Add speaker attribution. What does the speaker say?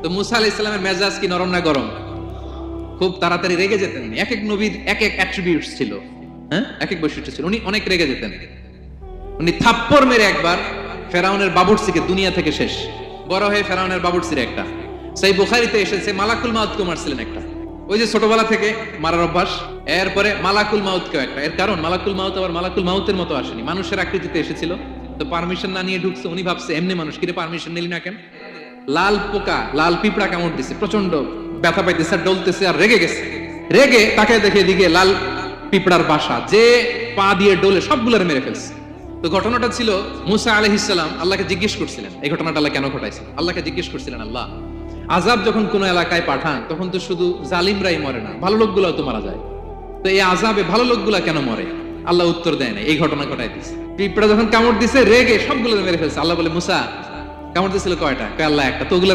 Speaker 1: তো মুসা আলাইহিস সালামের মেজাজ কি নরম না গরম? খুব তাড়াতাড়ি রেগে যেতেন। এক এক নবীর এক এক অ্যাট্রিবিউটস ছিল, হ্যাঁ, এক এক বৈশিষ্ট্য ছিল। উনি অনেক রেগে যেতেন। উনি থাপ্পড় মেরে একবার ফেরাউনের বাবুর্চিকে দুনিয়া থেকে শেষ, বড় হয়ে ফেরাউনের বাবুর্চির একটা সেই বুখারীতে এসেছে মালাকুল মাউতকে মারছিলেন একটা, ওই যে ছোটবেলা থেকে মারার অভ্যাস। এরপরে মালাকুল মাউতকেও একটা। এর কারণ মালাকুল মাউত আবার মালাকুল মাউতের মতো আসেনি, মানুষের আকৃতিতে এসেছিল। তো পারমিশন না নিয়ে ঢুকছে। উনি ভাবছে এমনি মানুষ, কিরে পারমিশন নিলি না কেন? লাল পোকা, লাল পিঁপড়া কামড় দিছে, প্রচন্ড ব্যথা পাইতেছে আর ডলতেছে আর রেগে গেছে। রেগে তাকে দেখে দিকে লাল পিঁপড়ার বাসা, যে পা দিয়ে ডলে সবগুলোর মেরে ফেলছে। তো ঘটনাটা ছিল মুসা আলাইহিস সালাম আল্লাহকে জিজ্ঞেস করছিলেন এই ঘটনাটা আল্লাহ কেন ঘটাইছে। আল্লাহকে জিজ্ঞেস করছিলেন, আল্লাহ আযাব যখন কোন এলাকায় পাঠান তখন তো শুধু জালিমরাই মরে না, ভালো লোকগুলাও তো মারা যায়। তো এই আযাবে ভালো লোকগুলা কেন মরে? আল্লাহ উত্তর দেয় না, এই ঘটনা ঘটাই দিছে। পিঁপড়া যখন কামড় দিছে রেগে সবগুলো মেরে ফেলছে। আল্লাহ বলে, মুসা কামড় দিছিল কয়টা? কয় আল্লাহ একটা। তো ওগুলো